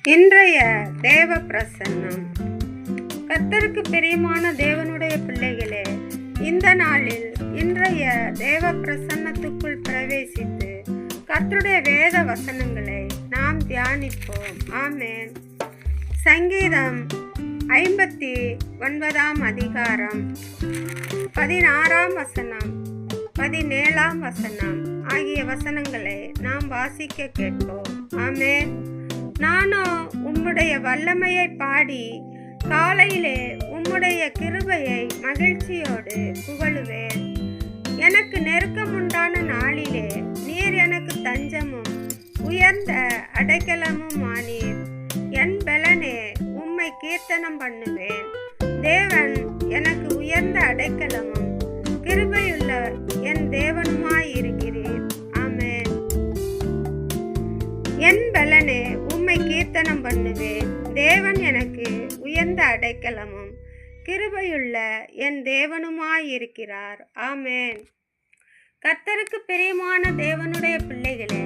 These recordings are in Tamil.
இன்றைய தேவ பிரசன்னம். கர்த்தருக்கு பிரியமான தேவனுடைய பிள்ளைகளே, இந்த நாளில் இன்றைய தேவ பிரசன்னத்துக்குள் பிரவேசித்து கர்த்தருடைய வேத வசனங்களை நாம் தியானிப்போம். ஆமென். சங்கீதம் 59 அதிகாரம் 16 வசனம் 17 வசனம் ஆகிய வசனங்களை நாம் வாசிக்க கேட்போம். ஆமென். நானோ உம்முடைய வல்லமையை பாடி காலையிலே உம்முடைய கிருபையை மகிழ்ச்சியோடு புகழுவேன். எனக்கு நெருக்கமுண்டான நாளிலே நீர் எனக்கு தஞ்சமும் உயர்ந்த அடைக்கலமும் ஆனீர். என் பலனே உம்மை கீர்த்தனம் பண்ணுவேன். தேவன் எனக்கு உயர்ந்த அடைக்கலமும் கிருபையுள்ள என் தேவனுமாயிருக்கிறீர். ஆமென். என் பலனே உம்மை கீர்த்தனம் பண்ணுவேன். தேவன் எனக்கு உயர்ந்த அடைக்கலமும் கிருபையுள்ள என் தேவனுமாயிருக்கிறார். ஆமென். கர்த்தருக்கு பிரியமான தேவனுடைய பிள்ளைகளே,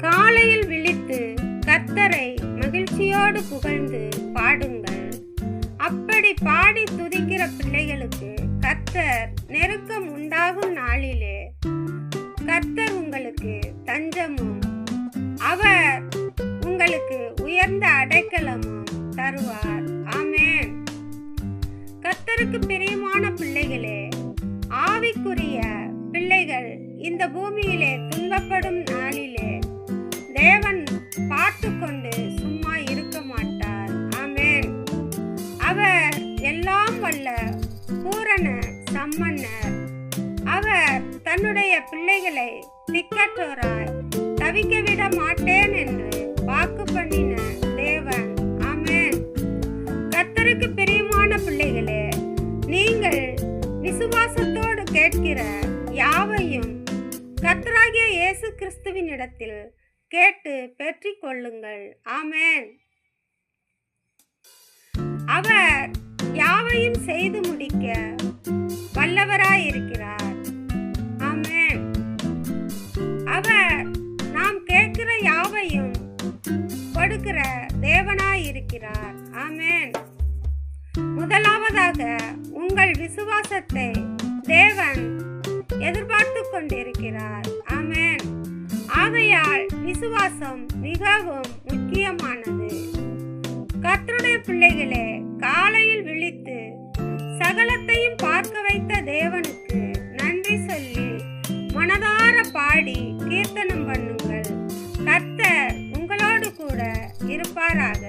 காலையில் விழித்து கர்த்தரை மகிழ்ச்சியோடு புகழ்ந்து பாடுங்கள். அப்படி பாடி துதிக்கிற பிள்ளைகளுக்கு கர்த்தர் நெருக்கம் உண்டாகும் நாளிலே கர்த்தர் உங்களுக்கு தஞ்சமும் அவர் உங்களுக்கு உயர்ந்த அடைக்கலமும் தருவார். ஆமென். கர்த்தருக்கு பிரியமான பிள்ளைகளே, ஆவிக்குரிய பிள்ளைகள் இந்த பூமியிலே துன்பப்படும் நாளிலே தேவன் பார்த்து கொண்டு சும்மா இருக்க மாட்டார். ஆமென். அவர் எல்லாம் வல்ல பூரண சம்மன்னர். அவர் தன்னுடைய பிள்ளைகளை திக்கற்றோராய் தவிக்க விட மாட்டேன் என்று வாக்கு பண்ணின தேவன். ஆமென். கர்த்தருக்கு பிரியமான பிள்ளைகளே, நீங்கள் விசுவாசத்தோடு கேட்கிற யாவையும் கர்த்தராகிய இயேசு கிறிஸ்துவின் இடத்தில் கேட்டு பெற்றிக் கொள்ளுங்கள். ஆமென். அவர் யாவையும் செய்து முடிக்க வல்லவராயிருக்கிறார். ஆமென். அவர் நாம் கேட்கிற யாவையும் கொடுக்கிற தேவனாயிருக்கிறார். ஆமென். முதலாவதாக உங்கள் விசுவாசத்தை தேவன் எதிர்பார்த்து கொண்டிருக்கிறார். ஆமென். ஆகையால் விசுவாசம் மிகவும் முக்கியமானது. கர்த்தருடைய பிள்ளைகளே, காலையில் விழித்து சகலத்தையும் பார்க்க வைத்த தேவனுக்கு நன்றி சொல்லி மனதார பாடி கீர்த்தனம் பண்ணுங்கள். கர்த்தர் உங்களோடு கூட இருப்பாராக.